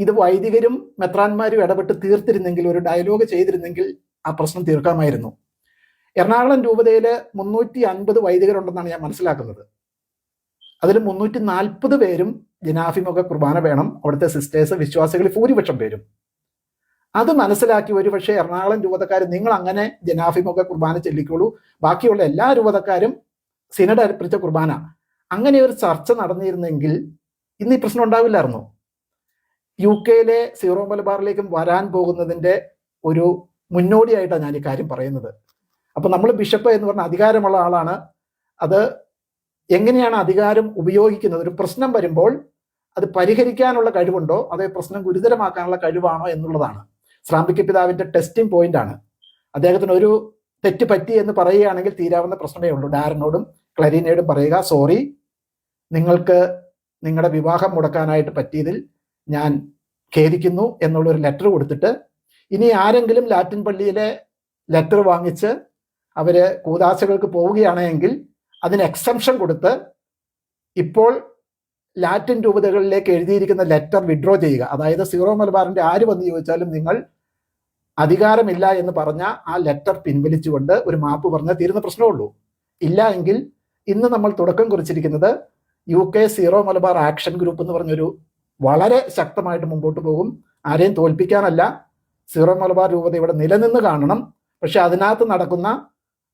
Speaker 2: ഇത് വൈദികരും മെത്രാന്മാരും ഇടപെട്ട് തീർത്തിരുന്നെങ്കിൽ, ഒരു ഡയലോഗ് ചെയ്തിരുന്നെങ്കിൽ ആ പ്രശ്നം തീർക്കാമായിരുന്നു. എറണാകുളം രൂപതയിൽ 350 വൈദികരുണ്ടെന്നാണ് ഞാൻ മനസ്സിലാക്കുന്നത്. അതിൽ 340 പേരും ജനാഭിമുഖ കുർബാന വേണം. അവിടുത്തെ സിസ്റ്റേഴ്സ്, വിശ്വാസികളിൽ ഭൂരിപക്ഷം പേരും. അത് മനസ്സിലാക്കി ഒരുപക്ഷെ എറണാകുളം രൂപതക്കാർ നിങ്ങൾ അങ്ങനെ ജനാഭിമുഖ കുർബാന ചെല്ലിക്കോളൂ, ബാക്കിയുള്ള എല്ലാ രൂപതക്കാരും സിനഡ് അർപ്പിച്ച കുർബാന, അങ്ങനെ ഒരു ചർച്ച നടന്നിരുന്നെങ്കിൽ ഇന്ന് ഈ പ്രശ്നം ഉണ്ടാവില്ലായിരുന്നു. UK സീറോ മലബാറിലേക്കും വരാൻ പോകുന്നതിൻ്റെ ഒരു മുന്നോടിയായിട്ടാണ് ഞാൻ ഈ കാര്യം പറയുന്നത്. അപ്പം നമ്മൾ ബിഷപ്പ് എന്ന് പറഞ്ഞ അധികാരമുള്ള ആളാണ്. അത് എങ്ങനെയാണ് അധികാരം ഉപയോഗിക്കുന്നത്, ഒരു പ്രശ്നം വരുമ്പോൾ അത് പരിഹരിക്കാനുള്ള കഴിവുണ്ടോ അതേ പ്രശ്നം ഗുരുതരമാക്കാനുള്ള കഴിവാണോ എന്നുള്ളതാണ് ശ്രാമ്പിക്ക പിതാവിൻ്റെ ടെസ്റ്റിംഗ് പോയിന്റ് ആണ്. അദ്ദേഹത്തിന് ഒരു തെറ്റ് പറ്റി എന്ന് പറയുകയാണെങ്കിൽ തീരാവുന്ന പ്രശ്നമേ ഉള്ളൂ. ഡാരനോടും ക്ലരീനയോടും പറയുക, സോറി, നിങ്ങൾക്ക് നിങ്ങളുടെ വിവാഹം മുടക്കാനായിട്ട് പറ്റിയതിൽ ഞാൻ ഖേദിക്കുന്നു എന്നുള്ളൊരു ലെറ്റർ കൊടുത്തിട്ട്, ഇനി ആരെങ്കിലും ലാറ്റിൻ പള്ളിയിലെ ലെറ്റർ വാങ്ങിച്ച് അവര് കൂദാശകൾക്ക് പോവുകയാണെങ്കിൽ അതിന് എക്സംഷൻ കൊടുത്ത് ഇപ്പോൾ ലാറ്റിൻ രൂപതകളിലേക്ക് എഴുതിയിരിക്കുന്ന ലെറ്റർ വിഡ്രോ ചെയ്യുക. അതായത് സീറോ മലബാറിന്റെ ആര് വന്ന് ചോദിച്ചാലും നിങ്ങൾ അധികാരമില്ല എന്ന് പറഞ്ഞ ആ ലെറ്റർ പിൻവലിച്ചുകൊണ്ട് ഒരു മാപ്പ് പറഞ്ഞാൽ തീരുന്ന പ്രശ്നമുള്ളൂ. ഇല്ല എങ്കിൽ ഇന്ന് നമ്മൾ തുടക്കം കുറിച്ചിരിക്കുന്നത് UK zero Malabar action group എന്ന് പറഞ്ഞൊരു വളരെ ശക്തമായിട്ട് മുമ്പോട്ട് പോകും. ആരെയും തോൽപ്പിക്കാനല്ല, സീറോ മലബാർ രൂപത ഇവിടെ നിലനിന്ന് കാണണം. പക്ഷെ അതിനകത്ത് നടക്കുന്ന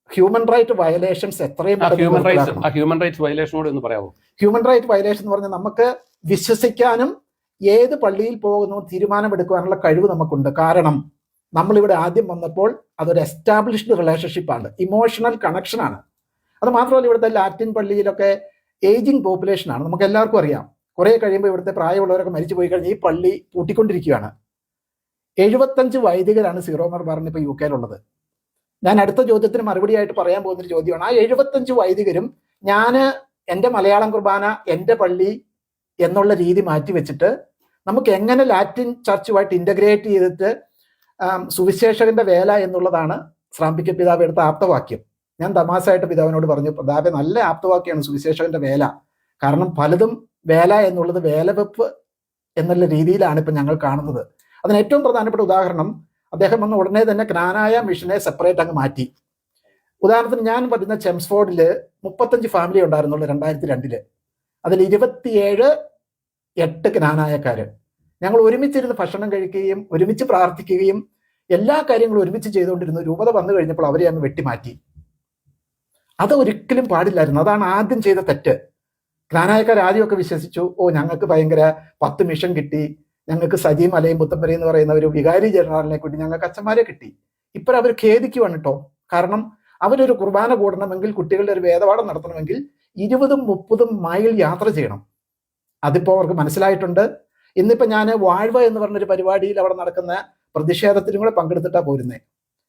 Speaker 2: ഹ്യൂമൻ റൈറ്റ് വയലേഷൻസ് എത്രയും
Speaker 1: ഹ്യൂമൻ റൈറ്റ്സ് വയലേഷനോട് എന്ന് പറയാമോ?
Speaker 2: ഹ്യൂമൻ റൈറ്റ് വയലേഷൻ എന്ന് പറഞ്ഞാൽ നമുക്ക് വിശ്വസിക്കാനും ഏത് പള്ളിയിൽ പോകുന്നു തീരുമാനമെടുക്കുവാനുള്ള കഴിവ് നമുക്കുണ്ട്. കാരണം നമ്മളിവിടെ ആദ്യം വന്നപ്പോൾ അതൊരു എസ്റ്റാബ്ലിഷ്ഡ് റിലേഷൻഷിപ്പാണ്, ഇമോഷണൽ കണക്ഷനാണ്. അത് മാത്രമല്ല ഇവിടുത്തെ ലാറ്റിൻ പള്ളിയിലൊക്കെ ഏജിങ് പോപ്പുലേഷനാണ്. നമുക്ക് എല്ലാവർക്കും അറിയാം, കുറേ കഴിയുമ്പോൾ ഇവിടുത്തെ പ്രായമുള്ളവരൊക്കെ മരിച്ചു പോയി കഴിഞ്ഞാൽ ഈ പള്ളി പൂട്ടിക്കൊണ്ടിരിക്കുകയാണ്. 75 വൈദികരാണ് സീറോ മലബാറിന് ഇപ്പോൾ UK ഞാൻ അടുത്ത ചോദ്യത്തിന് മറുപടിയായിട്ട് പറയാൻ പോകുന്നൊരു ചോദ്യമാണ്. ആ 75 വൈദികരും ഞാൻ എൻ്റെ മലയാളം കുർബാന എൻ്റെ പള്ളി എന്നുള്ള രീതി മാറ്റി വെച്ചിട്ട് നമുക്ക് എങ്ങനെ ലാറ്റിൻ ചർച്ചുമായിട്ട് ഇൻ്റഗ്രേറ്റ് ചെയ്തിട്ട് സുവിശേഷകന്റെ വേല എന്നുള്ളതാണ് ശ്രാമ്പിക്ക പിതാവ് എടുത്ത ആപ്തവാക്യം. ഞാൻ തമാശയായിട്ട് പിതാവിനോട് പറഞ്ഞു, പിതാവെ നല്ല ആപ്തവാക്യമാണ് സുവിശേഷകന്റെ വേല. കാരണം പലതും വേല എന്നുള്ളത് വേലവെപ്പ് എന്നുള്ള രീതിയിലാണ് ഇപ്പം ഞങ്ങൾ കാണുന്നത്. അതിന് ഏറ്റവും പ്രധാനപ്പെട്ട ഉദാഹരണം, അദ്ദേഹം വന്ന് ഉടനെ തന്നെ ജ്ഞാനായ മിഷനെ സെപ്പറേറ്റ് അങ്ങ് മാറ്റി. ഉദാഹരണത്തിന് ഞാൻ പറയുന്ന ചെംസ്ഫോർഡിൽ 35 ഫാമിലി ഉണ്ടായിരുന്നുള്ളൂ 2002. അതിൽ 27 ജ്ഞാനായക്കാര്. ഞങ്ങൾ ഒരുമിച്ചിരുന്ന് ഭക്ഷണം കഴിക്കുകയും ഒരുമിച്ച് പ്രാർത്ഥിക്കുകയും എല്ലാ കാര്യങ്ങളും ഒരുമിച്ച് ചെയ്തുകൊണ്ടിരുന്നു. രൂപത വന്നു കഴിഞ്ഞപ്പോൾ അവരെ അങ്ങ് വെട്ടിമാറ്റി. അത് ഒരിക്കലും പാടില്ലായിരുന്നു. അതാണ് ആദ്യം ചെയ്ത തെറ്റ്. ജ്ഞാനായക്കാർ ആദ്യമൊക്കെ വിശ്വസിച്ചു, ഞങ്ങൾക്ക് ഭയങ്കര 10 മിഷൻ കിട്ടി, ഞങ്ങൾക്ക് സജി മലയും പുത്തമ്പരി എന്ന് പറയുന്ന ഒരു വികാരി ജനറലിനെ കൂട്ടി ഞങ്ങൾക്ക് അച്ഛന്മാരെ കിട്ടി. ഇപ്പോൾ അവർ ഖേദിക്കുവാണ് കേട്ടോ. കാരണം അവരൊരു കുർബാന കൂടണമെങ്കിൽ, കുട്ടികളുടെ ഒരു വേദപാഠം നടത്തണമെങ്കിൽ 20-30 മൈൽ യാത്ര ചെയ്യണം. അതിപ്പോൾ അവർക്ക് മനസ്സിലായിട്ടുണ്ട്. ഇന്നിപ്പോൾ ഞാൻ വാഴ്വ എന്ന് പറഞ്ഞൊരു പരിപാടിയിൽ അവിടെ നടക്കുന്ന പ്രതിഷേധത്തിനും കൂടെ പങ്കെടുത്തിട്ടാണ് പോരുന്നത്.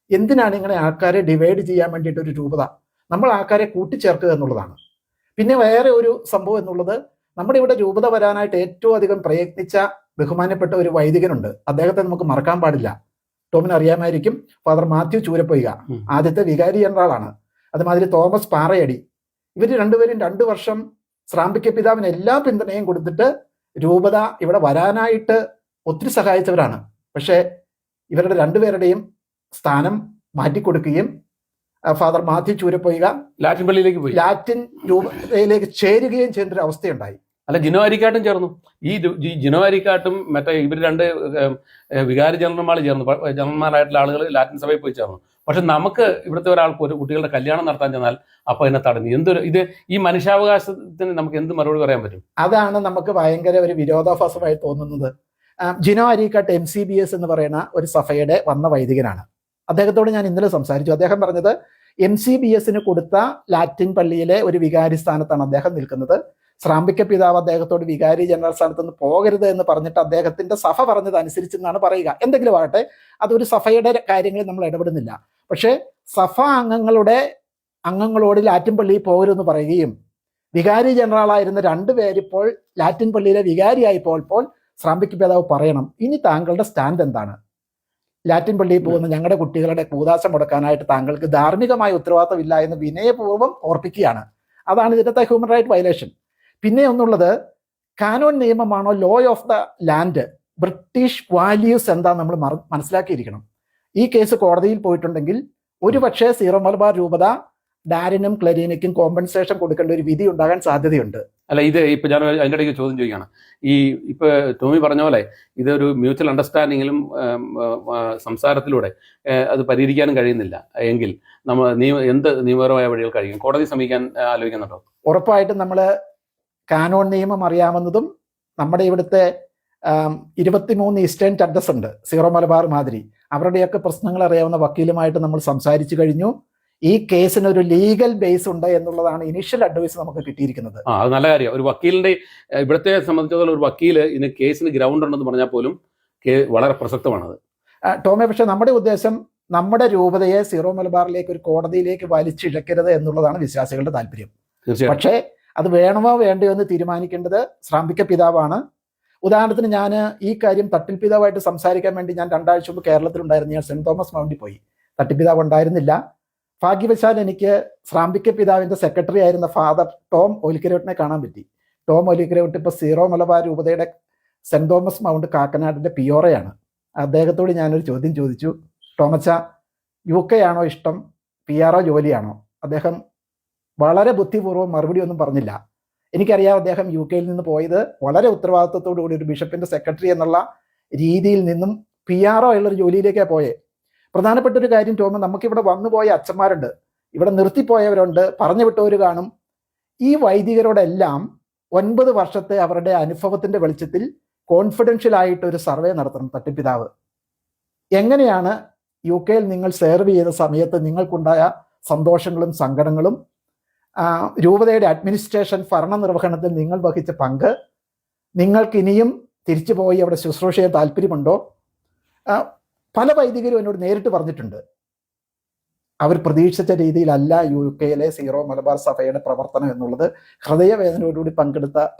Speaker 2: എന്തിനാണ് ഇങ്ങനെ ആൾക്കാരെ ഡിവൈഡ് ചെയ്യാൻ വേണ്ടിയിട്ട് ഒരു രൂപത? നമ്മൾ ആൾക്കാരെ കൂട്ടിച്ചേർക്കുക എന്നുള്ളതാണ്. പിന്നെ വേറെ ഒരു സംഭവം എന്നുള്ളത്, നമ്മുടെ ഇവിടെ രൂപത വരാനായിട്ട് ഏറ്റവും അധികം പ്രയത്നിച്ച ബഹുമാനപ്പെട്ട ഒരു വൈദികനുണ്ട്. അദ്ദേഹത്തെ നമുക്ക് മറക്കാൻ പാടില്ല. ടോമിന് അറിയാമായിരിക്കും. ഫാദർ മാത്യു ചൂരപ്പൊയ്ക ആദ്യത്തെ വികാരി ജനറലാണ്. അതുമാതിരി തോമസ് പാറയടി. ഇവർ രണ്ടുപേരും 2 വർഷം ശ്രാമ്പിക്ക പിതാവിന് എല്ലാ പിന്തുണയും കൊടുത്തിട്ട് രൂപത ഇവിടെ വരാനായിട്ട് ഒത്തിരി സഹായിച്ചവരാണ്. പക്ഷേ ഇവരുടെ രണ്ടുപേരുടെയും സ്ഥാനം മാറ്റിക്കൊടുക്കുകയും ഫാദർ മാത്യു ചൂരപ്പൊയ്ക
Speaker 1: ലാറ്റിൻ പള്ളിയിലേക്ക് പോയി,
Speaker 2: ലാറ്റിൻ രൂപതയിലേക്ക് ചേരുകയും ചെയ്യുന്നൊരു അവസ്ഥയുണ്ടായി.
Speaker 1: അല്ല, ജിനോ അരിക്കാട്ടും ചേർന്നു. ഈ ജിനോ അരിക്കാട്ടും മറ്റേ ഇവർ 2 വികാരി ജനറൽമാരായിട്ടുള്ള ആളുകൾ ലാറ്റിൻ സഭയിൽ പോയി ചേർന്നു. പക്ഷെ നമുക്ക് ഇവിടുത്തെ ഒരാൾക്ക് ഒരു കുട്ടികളുടെ കല്യാണം നടത്താൻ ചെന്നാൽ അപ്പൊ എന്നെ തടഞ്ഞു. എന്തൊരു ഇത് ഈ മനുഷ്യാവകാശത്തിന് നമുക്ക് എന്ത് മറുപടി പറയാൻ പറ്റും?
Speaker 2: അതാണ് നമുക്ക് ഭയങ്കര ഒരു വിരോധാഭാസമായി തോന്നുന്നത്. ജിനോ അരിക്കാട്ട് MCBS എന്ന് പറയുന്ന ഒരു സഭയുടെ വന്ന വൈദികനാണ്. അദ്ദേഹത്തോട് ഞാൻ ഇന്നലെ സംസാരിച്ചു. അദ്ദേഹം പറഞ്ഞത് MCBSന് കൊടുത്ത ലാറ്റിൻ പള്ളിയിലെ ഒരു വികാരി സ്ഥാനത്താണ് അദ്ദേഹം നിൽക്കുന്നത്. ശ്രാമ്പിക്ക പിതാവ് അദ്ദേഹത്തോട് വികാരി ജനറൽ സ്ഥാനത്ത് നിന്ന് പോകരുത് എന്ന് പറഞ്ഞിട്ട് അദ്ദേഹത്തിന്റെ സഭ പറഞ്ഞത് അനുസരിച്ചെന്നാണ് പറയുക. എന്തെങ്കിലും ആകട്ടെ, അതൊരു സഭയുടെ കാര്യങ്ങളിൽ നമ്മൾ ഇടപെടുന്നില്ല. പക്ഷേ സഭാ അംഗങ്ങളോട് ലാറ്റിൻ പള്ളിയിൽ പോകരുതെന്ന് പറയുകയും വികാരി ജനറലായിരുന്ന 2 പേരിപ്പോൾ ലാറ്റിൻ പള്ളിയിലെ വികാരിയായി പോയപ്പോൾ ശ്രാമ്പിക്ക പിതാവ് പറയണം, ഇനി താങ്കളുടെ സ്റ്റാൻഡ് എന്താണ്? ലാറ്റിൻ പള്ളിയിൽ പോകുന്ന ഞങ്ങളുടെ കുട്ടികളുടെ കൂദാശ മുടക്കാനായിട്ട് താങ്കൾക്ക് ധാർമ്മികമായ ഉത്തരവാദിത്തമില്ല എന്ന് വിനയപൂർവ്വം ഓർപ്പിക്കുകയാണ്. അതാണ് ഇതിനകത്തെ ഹ്യൂമൻ റൈറ്റ് വയലേഷൻ. പിന്നെ ഒന്നുള്ളത്, കാനോൻ നിയമമാണോ law of the land, British values എന്താ നമ്മൾ മനസ്സിലാക്കിയിരിക്കണം. ഈ കേസ് കോടതിയിൽ പോയിട്ടുണ്ടെങ്കിൽ ഒരു പക്ഷേ സീറോ മലബാർ രൂപത ഡാരിനും ക്ലരീനയ്ക്കും കോമ്പൻസേഷൻ കൊടുക്കേണ്ട ഒരു വിധി ഉണ്ടാകാൻ സാധ്യതയുണ്ട്.
Speaker 1: അല്ല, ഇത് ഇപ്പൊ ഞാൻ അതിൻ്റെ ഇടയ്ക്ക് ചോദ്യം ചോദിക്കുകയാണ്. ഇപ്പൊ ടോമി പറഞ്ഞ പോലെ ഇതൊരു മ്യൂച്വൽ അണ്ടർസ്റ്റാൻഡിങ്ങിലും സംസാരത്തിലൂടെ അത് പരിഹരിക്കാനും കഴിയുന്നില്ല എങ്കിൽ നമ്മൾ എന്ത് നിയമപരമായ വഴികൾ കഴിയും? കോടതി സമീപിക്കാൻ ആലോചിക്കുന്നുണ്ടോ?
Speaker 2: ഉറപ്പായിട്ടും നമ്മൾ കാനോൺ നിയമം അറിയാവുന്നതും നമ്മുടെ ഇവിടുത്തെ 23 ഈസ്റ്റേൺ ചർച്ചസ് ഉണ്ട് സീറോ മലബാർ മാതിരി, അവരുടെയൊക്കെ പ്രശ്നങ്ങൾ അറിയാവുന്ന വക്കീലുമായിട്ട് നമ്മൾ സംസാരിച്ചു കഴിഞ്ഞു. ഈ കേസിന് ഒരു ലീഗൽ ബേസ് ഉണ്ട് എന്നുള്ളതാണ് ഇനീഷ്യൽ അഡ്വൈസ് നമുക്ക് കിട്ടിയിരിക്കുന്നത്.
Speaker 1: അത് നല്ല കാര്യം. ഒരു വക്കീലിന്റെ ഇവിടത്തെ സംബന്ധിച്ചിടത്തോളം ഒരു വക്കീല് ഇതിന് കേസിന് ഗ്രൗണ്ട് ഉണ്ടെന്ന് പറഞ്ഞാൽ പോലും വളരെ പ്രസക്തമാണത്.
Speaker 2: ടോമെ, പക്ഷെ നമ്മുടെ ഉദ്ദേശം നമ്മുടെ രൂപതയെ സീറോ മലബാറിലേക്ക് ഒരു കോടതിയിലേക്ക് വലിച്ചിഴക്കരുത് എന്നുള്ളതാണ് വിശ്വാസികളുടെ താല്പര്യം. പക്ഷേ അത് വേണമോ വേണ്ടയോ എന്ന് തീരുമാനിക്കേണ്ടത് ശ്രാമ്പിക്ക പിതാവാണ്. ഉദാഹരണത്തിന് ഞാൻ ഈ കാര്യം തട്ടിൽ പിതാവായിട്ട് സംസാരിക്കാൻ വേണ്ടി ഞാൻ 2 ആഴ്ച മുമ്പ് കേരളത്തിലുണ്ടായിരുന്നു. ഞാൻ സെന്റ് തോമസ് മൗണ്ടിൽ പോയി. തട്ടിപ്പിതാവ് ഉണ്ടായിരുന്നില്ല. ഭാഗ്യവശാൽ എനിക്ക് ശ്രാമ്പിക്ക പിതാവിന്റെ സെക്രട്ടറി ആയിരുന്ന ഫാദർ ടോം ഒലിക്കരോട്ടിനെ കാണാൻ പറ്റി. ടോം ഒലിക്കരോട്ട് ഇപ്പോൾ സീറോ മലബാർ രൂപതയുടെ സെന്റ് തോമസ് മൗണ്ട് കാക്കനാടിന്റെ പിയോറയാണ്. അദ്ദേഹത്തോട് ഞാനൊരു ചോദ്യം ചോദിച്ചു, ടോമച്ച, UK ആണോ ഇഷ്ടം, PRO ജോലിയാണോ? അദ്ദേഹം വളരെ ബുദ്ധിപൂർവ്വം മറുപടി ഒന്നും പറഞ്ഞില്ല. എനിക്കറിയാം അദ്ദേഹം UK നിന്ന് പോയത് വളരെ ഉത്തരവാദിത്വത്തോടു കൂടി ഒരു ബിഷപ്പിന്റെ സെക്രട്ടറി എന്നുള്ള രീതിയിൽ നിന്നും PRO ഉള്ളൊരു ജോലിയിലേക്കാണ് പോയേ. പ്രധാനപ്പെട്ട ഒരു കാര്യം ടോമ, നമുക്കിവിടെ വന്നുപോയ അച്ഛന്മാരുണ്ട്, ഇവിടെ നിർത്തിപ്പോയവരുണ്ട്, പറഞ്ഞു വിട്ടവർ കാണും. ഈ വൈദികരോടെല്ലാം 9 വർഷത്തെ അവരുടെ അനുഭവത്തിന്റെ വെളിച്ചത്തിൽ കോൺഫിഡൻഷ്യൽ ആയിട്ട് ഒരു സർവേ നടത്തണം തട്ടിപ്പിതാവ്. എങ്ങനെയാണ് UK നിങ്ങൾ സെർവ് ചെയ്ത സമയത്ത് നിങ്ങൾക്കുണ്ടായ സന്തോഷങ്ങളും സങ്കടങ്ങളും, രൂപതയുടെ അഡ്മിനിസ്ട്രേഷൻ ഭരണനിർവഹണത്തിൽ നിങ്ങൾ വഹിച്ച പങ്ക്, നിങ്ങൾക്ക് ഇനിയും തിരിച്ചു പോയി അവിടെ ശുശ്രൂഷ ചെയ്യാൻ താല്പര്യമുണ്ടോ? പല വൈദികരും എന്നോട് നേരിട്ട് പറഞ്ഞിട്ടുണ്ട്, അവർ പ്രതീക്ഷിച്ച രീതിയിലല്ല UK സീറോ മലബാർ സഭയുടെ പ്രവർത്തനം എന്നുള്ളത്. ഹൃദയവേദനയോടുകൂടി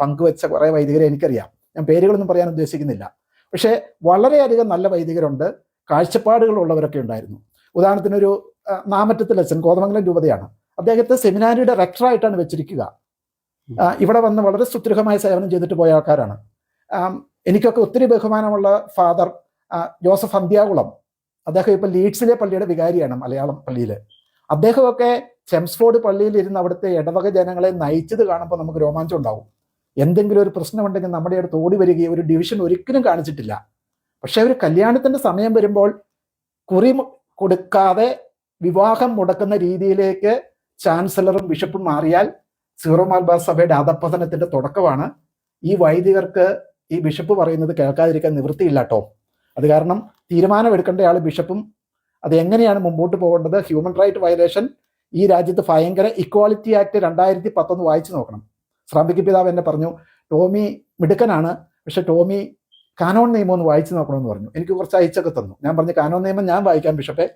Speaker 2: പങ്കുവെച്ച കുറേ വൈദികരെ എനിക്കറിയാം. ഞാൻ പേരുകളൊന്നും പറയാൻ ഉദ്ദേശിക്കുന്നില്ല. പക്ഷേ വളരെയധികം നല്ല വൈദികരുണ്ട്, കാഴ്ചപ്പാടുകളുള്ളവരൊക്കെ ഉണ്ടായിരുന്നു. ഉദാഹരണത്തിനൊരു നാമറ്റത്തിൽ അച്ഛൻ, കോതമംഗലം രൂപതയാണ്, അദ്ദേഹത്തെ സെമിനാരിയുടെ റെക്ടറായിട്ടാണ് വെച്ചിരിക്കുക. ഇവിടെ വന്ന് വളരെ സുദൃഢമായ സേവനം ചെയ്തിട്ട് പോയ ആൾക്കാരാണ്. എനിക്കൊക്കെ ഒത്തിരി ബഹുമാനമുള്ള ഫാദർ ജോസഫ് അന്ത്യാകുളം, അദ്ദേഹം ഇപ്പോൾ ലീഡ്സിലെ പള്ളിയുടെ വികാരിയാണ്, മലയാളം പള്ളിയിൽ. അദ്ദേഹമൊക്കെ ചെംസ്ഫോർഡ് പള്ളിയിൽ ഇരുന്ന് അവിടുത്തെ ഇടവക ജനങ്ങളെ നയിച്ചത് കാണുമ്പോൾ നമുക്ക് രോമാഞ്ചം ഉണ്ടാവും. എന്തെങ്കിലും ഒരു പ്രശ്നമുണ്ടെങ്കിൽ നമ്മുടെ അടുത്ത് ഓടി വരികയും ഒരു ഡിവിഷൻ ഒരിക്കലും കാണിച്ചിട്ടില്ല. പക്ഷെ ഒരു കല്യാണത്തിന്റെ സമയം വരുമ്പോൾ കുറി കൊടുക്കാതെ വിവാഹം മുടക്കുന്ന രീതിയിലേക്ക് ചാൻസലറും ബിഷപ്പും മാറിയാൽ സീറോ മലബാർ സഭയുടെ അധപ്പതനത്തിന്റെ തുടക്കമാണ്. ഈ വൈദികർക്ക് ഈ ബിഷപ്പ് പറയുന്നത് കേൾക്കാതിരിക്കാൻ നിവൃത്തിയില്ല കേട്ടോ. അത് കാരണം തീരുമാനമെടുക്കേണ്ട ആൾ ബിഷപ്പും. അത് എങ്ങനെയാണ് മുമ്പോട്ട് പോകേണ്ടത്? ഹ്യൂമൻ റൈറ്റ് വയലേഷൻ ഈ രാജ്യത്ത് ഭയങ്കര. ഇക്വാളിറ്റി ആക്ട് 2011 വായിച്ചു നോക്കണം. ശ്രാമ്പിക്ക പിതാവ് എന്നെ പറഞ്ഞു, ടോമി മിടുക്കനാണ്, പക്ഷെ ടോമി കാനോൺ നിയമം ഒന്ന് വായിച്ചു നോക്കണമെന്ന് പറഞ്ഞു. എനിക്ക് കുറച്ച് അയച്ചൊക്കെ തന്നു. ഞാൻ പറഞ്ഞു, കാനോൺ നിയമം ഞാൻ വായിക്കാം ബിഷപ്പേ.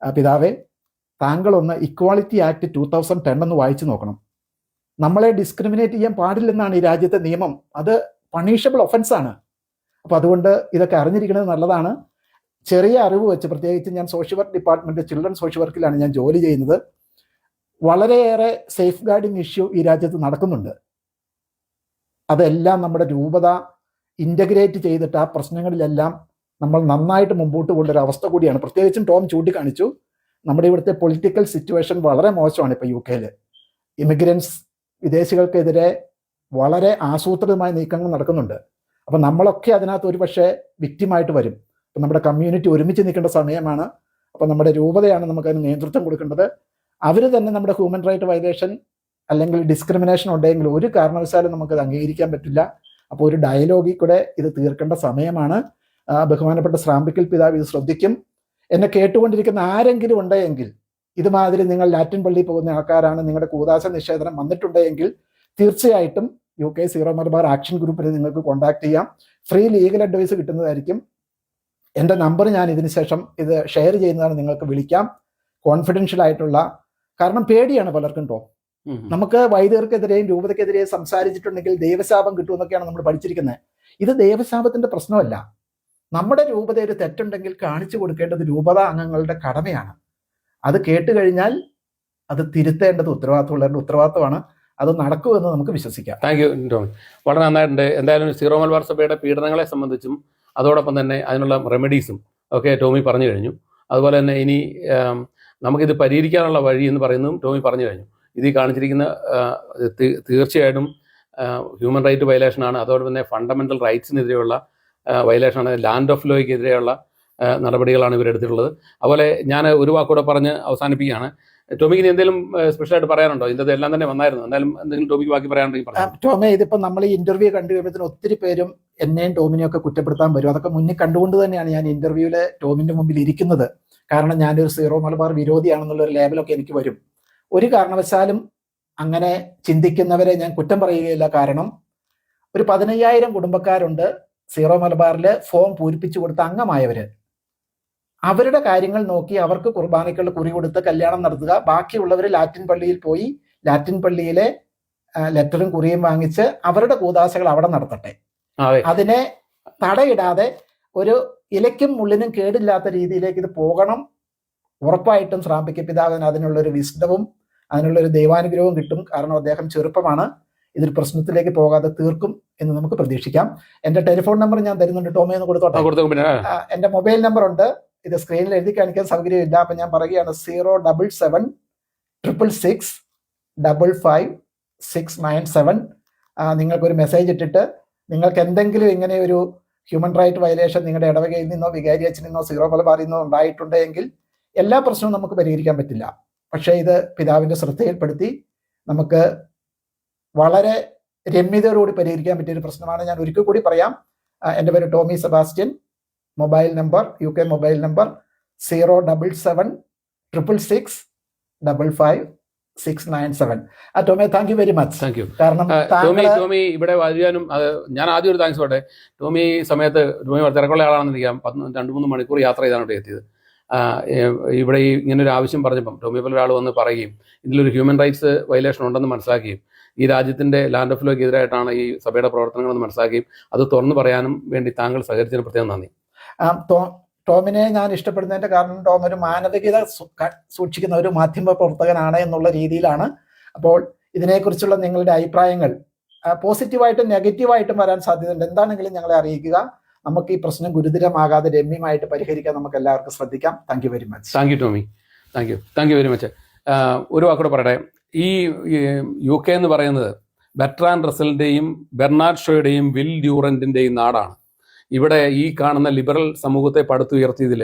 Speaker 2: പിതാവേ, താങ്കളൊന്ന് ഇക്വാളിറ്റി ആക്ട് 2010 ഒന്ന് വായിച്ചു നോക്കണം. നമ്മളെ ഡിസ്ക്രിമിനേറ്റ് ചെയ്യാൻ പാടില്ലെന്നാണ് ഈ രാജ്യത്തെ നിയമം. അത് പണിഷബിൾ ഒഫൻസ് ആണ്. അപ്പോൾ അതുകൊണ്ട് ഇതൊക്കെ അറിഞ്ഞിരിക്കുന്നത് നല്ലതാണ്. ചെറിയ അറിവ് വെച്ച്, പ്രത്യേകിച്ച് ഞാൻ social work department children social വർക്കിലാണ് ഞാൻ ജോലി ചെയ്യുന്നത്, വളരെയേറെ സേഫ് ഗാർഡിങ് ഇഷ്യൂ ഈ രാജ്യത്ത് നടക്കുന്നുണ്ട്. അതെല്ലാം നമ്മുടെ രൂപത ഇൻ്റഗ്രേറ്റ് ചെയ്തിട്ട് ആ പ്രശ്നങ്ങളിലെല്ലാം നമ്മൾ നന്നായിട്ട് മുമ്പോട്ട് കൊണ്ടൊരു അവസ്ഥ കൂടിയാണ്. പ്രത്യേകിച്ചും ടോം ചൂണ്ടിക്കാണിച്ചു, നമ്മുടെ ഇവിടുത്തെ പൊളിറ്റിക്കൽ സിറ്റുവേഷൻ വളരെ മോശമാണ്. ഇപ്പോൾ UK ഇമിഗ്രൻസ് വിദേശികൾക്കെതിരെ വളരെ ആസൂത്രിതമായ നീക്കങ്ങൾ നടക്കുന്നുണ്ട്. അപ്പം നമ്മളൊക്കെ അതിനകത്ത് ഒരു പക്ഷേ വിക്റ്റിമായിട്ട് വരും. അപ്പം നമ്മുടെ കമ്മ്യൂണിറ്റി ഒരുമിച്ച് നിൽക്കേണ്ട സമയമാണ്. അപ്പം നമ്മുടെ രൂപതയാണ് നമുക്കതിന് നേതൃത്വം കൊടുക്കേണ്ടത്. അവർ തന്നെ നമ്മുടെ ഹ്യൂമൻ റൈറ്റ് വയലേഷൻ അല്ലെങ്കിൽ ഡിസ്ക്രിമിനേഷൻ ഉണ്ടെങ്കിൽ ഒരു കാരണവശാലും നമുക്കത് അംഗീകരിക്കാൻ പറ്റില്ല. അപ്പോൾ ഒരു ഡയലോഗിൽ കൂടെ ഇത് തീർക്കേണ്ട സമയമാണ്. ബഹുമാനപ്പെട്ട ശ്രാമ്പിക്കൽ പിതാവ് ഇത് ശ്രദ്ധിക്കും. എന്നെ കേട്ടുകൊണ്ടിരിക്കുന്ന ആരെങ്കിലും ഉണ്ടെങ്കിൽ, ഇതുമാതിരി നിങ്ങൾ ലാറ്റിൻ പള്ളിയിൽ പോകുന്ന ആൾക്കാരാണ്, നിങ്ങളുടെ കൂദാശ നിഷേധനം വന്നിട്ടുണ്ടെങ്കിൽ തീർച്ചയായിട്ടും UK സീറോ മലബാർ ആക്ഷൻ ഗ്രൂപ്പിനെ നിങ്ങൾക്ക് കോൺടാക്ട് ചെയ്യാം. ഫ്രീ ലീഗൽ അഡ്വൈസ് കിട്ടുന്നതായിരിക്കും. എൻ്റെ നമ്പർ ഞാൻ ഇതിന് ശേഷം ഇത് ഷെയർ ചെയ്യുന്നതാണ്, നിങ്ങൾക്ക് വിളിക്കാം. കോൺഫിഡൻഷ്യൽ ആയിട്ടുള്ള, കാരണം പേടിയാണ് പലർക്കും ടോ. നമുക്ക് വൈദികർക്കെതിരെയും രൂപതയ്ക്കെതിരെയും സംസാരിച്ചിട്ടുണ്ടെങ്കിൽ ദൈവശാപം കിട്ടുമെന്നൊക്കെയാണ് നമ്മൾ പഠിച്ചിരിക്കുന്നത്. ഇത് ദൈവശാപത്തിന്റെ പ്രശ്നമല്ല. നമ്മുടെ രൂപതയിൽ തെറ്റുണ്ടെങ്കിൽ കാണിച്ചു കൊടുക്കേണ്ടത് രൂപത അംഗങ്ങളുടെ കടമയാണ്. അത് കേട്ട് കഴിഞ്ഞാൽ അത് തിരുത്തേണ്ടത് ഉത്തരവാദിത്തമുള്ളവരുടെ ഉത്തരവാദിത്തമാണ്. അത് നടക്കുമെന്ന് നമുക്ക് വിശ്വസിക്കാം.
Speaker 1: താങ്ക് യു ടോമി, വളരെ നന്നായിട്ടുണ്ട്. എന്തായാലും സീറോ മലബാർ സഭയുടെ പീഡനങ്ങളെ സംബന്ധിച്ചും അതോടൊപ്പം തന്നെ അതിനുള്ള റെമഡീസും ഒക്കെ ടോമി പറഞ്ഞു കഴിഞ്ഞു. അതുപോലെ തന്നെ ഇനി നമുക്കിത് പരിഹരിക്കാനുള്ള വഴി എന്ന് പറയുന്നതും ടോമി പറഞ്ഞു കഴിഞ്ഞു. ഇത് കാണിച്ചിരിക്കുന്ന തീർച്ചയായിട്ടും ഹ്യൂമൻ റൈറ്റ് വയലേഷനാണ്. അതോടൊപ്പം തന്നെ ഫണ്ടമെൻ്റൽ റൈറ്റ്സിനെതിരെയുള്ള വയലേഷനാണ്. ലാൻഡ് ഓഫ് ലോയ്ക്കെതിരെയുള്ള നടപടികളാണ് ഇവരെടുത്തിട്ടുള്ളത്. അതുപോലെ ഞാൻ ഒരു വാക്കൂടെ പറഞ്ഞ് അവസാനിപ്പിക്കുകയാണ്. ടോമിക്ക് എന്തെങ്കിലും സ്പെഷ്യലായിട്ട് പറയാനുണ്ടോ? ഇതിൻ്റെ എല്ലാം തന്നെ വന്നായിരുന്നു. എന്തായാലും എന്തെങ്കിലും ടോമിക്ക് ബാക്കി പറയാനുണ്ടെങ്കിൽ
Speaker 2: ടോമെ, ഇതിപ്പോൾ നമ്മൾ ഈ ഇന്റർവ്യൂ കണ്ടു കഴിയുമ്പോഴത്തേന് ഒത്തിരി പേരും എന്നെയും ടോമിനെയും ഒക്കെ കുറ്റപ്പെടുത്താൻ വരും. അതൊക്കെ മുന്നിൽ കണ്ടുകൊണ്ട് തന്നെയാണ് ഞാൻ ഇന്റർവ്യൂവിൽ ടോമിന്റെ മുമ്പിൽ ഇരിക്കുന്നത്. കാരണം ഞാനൊരു സീറോ മലബാർ വിരോധിയാണെന്നുള്ള ഒരു ലേബലൊക്കെ എനിക്ക് വരും. ഒരു കാരണവശാലും അങ്ങനെ ചിന്തിക്കുന്നവരെ ഞാൻ കുറ്റം പറയുകയില്ല. കാരണം ഒരു 15,000 കുടുംബക്കാരുണ്ട് സീറോ മലബാറിൽ ഫോം പൂരിപ്പിച്ചു കൊടുത്ത അംഗമായവര്. അവരുടെ കാര്യങ്ങൾ നോക്കി അവർക്ക് കുർബാനയ്ക്കുള്ള കുറി കൊടുത്ത് കല്യാണം നടത്തുക. ബാക്കിയുള്ളവർ ലാറ്റിൻ പള്ളിയിൽ പോയി ലാറ്റിൻ പള്ളിയിലെ ലെറ്ററും കുറിയും വാങ്ങിച്ച് അവരുടെ കൂദാശകൾ അവിടെ നടത്തട്ടെ. അതിനെ തടയിടാതെ ഒരു ഇലയ്ക്കും മുള്ളിനും കേടില്ലാത്ത രീതിയിലേക്ക് ഇത് പോകണം. ഉറപ്പായിട്ടും ശ്രാമ്പിക്ക പിതാവിന് അതിനുള്ളൊരു വിസ്ഡവും അതിനുള്ളൊരു ദൈവാനുഗ്രഹവും കിട്ടും. കാരണം അദ്ദേഹം ചെറുപ്പമാണ്. ഇതൊരു പ്രശ്നത്തിലേക്ക് പോകാതെ തീർക്കും എന്ന് നമുക്ക് പ്രതീക്ഷിക്കാം. എൻ്റെ ടെലിഫോൺ നമ്പർ ഞാൻ തരുന്നുണ്ട്. ടോമി ഒന്ന് കൊടുത്തോട്ടെ. എൻ്റെ മൊബൈൽ നമ്പർ ഉണ്ട്. ഇത് സ്ക്രീനിൽ എഴുതി കാണിക്കാൻ സൗകര്യമില്ല. അപ്പം ഞാൻ പറയുകയാണ് 077 666 55697. നിങ്ങൾക്കൊരു മെസ്സേജ് ഇട്ടിട്ട് നിങ്ങൾക്ക് എന്തെങ്കിലും ഇങ്ങനെ ഒരു ഹ്യൂമൻ റൈറ്റ് വയലേഷൻ നിങ്ങളുടെ ഇടവകയിൽ നിന്നോ വികാരിയച്ചിൽ നിന്നോ സീറോ മലബാറിൽ നിന്നോ ഉണ്ടായിട്ടുണ്ടെങ്കിൽ എല്ലാ പ്രശ്നവും നമുക്ക് പരിഹരിക്കാൻ പറ്റില്ല. പക്ഷേ ഇത് പിതാവിൻ്റെ ശ്രദ്ധയിൽപ്പെടുത്തി നമുക്ക് വളരെ രമ്യതയോടുകൂടി പരിഹരിക്കാൻ പറ്റിയൊരു പ്രശ്നമാണ്. ഞാൻ ഒരിക്കൽ കൂടി പറയാം. എൻ്റെ പേര് Tommy Sebastian. Mobile number UK mobile number 077 666 55697. Tommy, thank you very much.
Speaker 1: Thank you.
Speaker 2: കാരണം
Speaker 1: ടോമി ഇവിടെ വരാനും ഞാൻ ആദ്യം ഒരു താങ്ക്സ് പറയട്ടെ. ടോമി സമയത്ത് ടോമി തിരക്കുള്ള ആളാണെന്നിരിക്കാം. 2-3 മണിക്കൂർ യാത്ര ചെയ്താണ് എത്തിയത്. ഇവിടെ ഈ ഇങ്ങനൊരു ആവശ്യം പറഞ്ഞപ്പം ടോമി പോലെ ഒരാൾ വന്ന് പറയുകയും ഇതിലൊരു ഹ്യൂമൻ റൈറ്റ്സ് വയലേഷൻ ഉണ്ടെന്ന് മനസ്സിലാക്കുകയും ഈ രാജ്യത്തിൻ്റെ ലാൻഡ് ഓഫ് ലോയ്ക്ക് എതിരായിട്ടാണ് ഈ സഭയുടെ പ്രവർത്തനങ്ങളെന്ന് മനസ്സിലാക്കുകയും അത് തുറന്നു പറയാനും വേണ്ടി താങ്കൾ സഹകരിച്ചതിന് പ്രത്യേകം നന്ദി.
Speaker 2: ടോമിനെ ഞാൻ ഇഷ്ടപ്പെടുന്നതിന്റെ കാരണം ടോം ഒരു മാനവികത സൂക്ഷിക്കുന്ന ഒരു മാധ്യമ പ്രവർത്തകനാണ് എന്നുള്ള രീതിയിലാണ്. അപ്പോൾ ഇതിനെക്കുറിച്ചുള്ള നിങ്ങളുടെ അഭിപ്രായങ്ങൾ പോസിറ്റീവായിട്ടും നെഗറ്റീവായിട്ടും വരാൻ സാധ്യതയുണ്ട്. എന്താണെങ്കിലും ഞങ്ങളെ അറിയിക്കുക. നമുക്ക് ഈ പ്രശ്നം ഗുരുതരമാകാതെ രമ്യമായിട്ട് പരിഹരിക്കാൻ നമുക്ക് എല്ലാവർക്കും ശ്രദ്ധിക്കാം. Thank you very much.
Speaker 1: Thank you Tommy. Thank you very much. ഒരു വാക്കൂടെ പറയട്ടെ. ഈ UK എന്ന് പറയുന്നത് ബെർട്രാൻഡ് റസലിൻ്റെയും ബെർണാഡ് ഷോയുടെയും വിൽ ഡ്യൂറൻറ്റിൻ്റെയും നാടാണ്. ഇവിടെ ഈ കാണുന്ന ലിബറൽ സമൂഹത്തെ പടുത്തുയർത്തിയതിൽ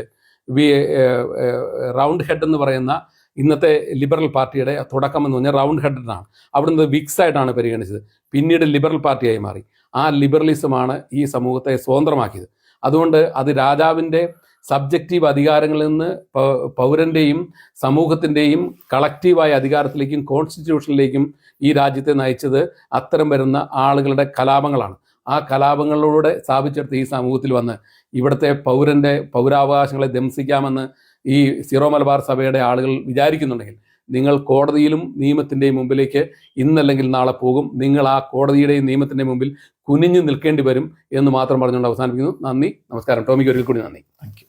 Speaker 1: റൗണ്ട് ഹെഡ് എന്ന് പറയുന്ന ഇന്നത്തെ ലിബറൽ പാർട്ടിയുടെ തുടക്കം എന്ന് പറഞ്ഞാൽ റൗണ്ട് ഹെഡാണ്. അവിടുന്ന് വിക്സ് ആയിട്ടാണ് പരിഗണിച്ചത്. പിന്നീട് ലിബറൽ പാർട്ടിയായി മാറി. ആ ലിബറലിസമാണ് ഈ സമൂഹത്തെ സ്വതന്ത്രമാക്കിയത്. അതുകൊണ്ട് അത് രാജാവിൻ്റെ സബ്ജക്റ്റീവ് അധികാരങ്ങളിൽ നിന്ന് പൗരൻ്റെയും സമൂഹത്തിൻ്റെയും കളക്റ്റീവായ അധികാരത്തിലേക്കും കോൺസ്റ്റിറ്റ്യൂഷനിലേക്കും ഈ രാജ്യത്തെ നയിച്ചത് അത്തരം വരുന്ന ആളുകളുടെ കലാപങ്ങളാണ്. ആ കലാപങ്ങളിലൂടെ സ്ഥാപിച്ചെടുത്ത ഈ സമൂഹത്തിൽ വന്ന് ഇവിടുത്തെ പൗരൻ്റെ പൗരാവകാശങ്ങളെ ദംശിക്കാമെന്ന് ഈ സീറോ മലബാർ സഭയുടെ ആളുകൾ വിചാരിക്കുന്നുണ്ടെങ്കിൽ നിങ്ങൾ കോടതിയിലും നിയമത്തിൻ്റെയും മുമ്പിലേക്ക് ഇന്നല്ലെങ്കിൽ നാളെ പോകും. നിങ്ങൾ ആ കോടതിയുടെയും നിയമത്തിൻ്റെയും മുമ്പിൽ കുനിഞ്ഞു നിൽക്കേണ്ടി വരും എന്ന് മാത്രം പറഞ്ഞുകൊണ്ട് അവസാനിപ്പിക്കുന്നു. നന്ദി, നമസ്കാരം. ടോമിക്ക് ഒരിക്കൽ കൂടി നന്ദി.
Speaker 2: Thank you.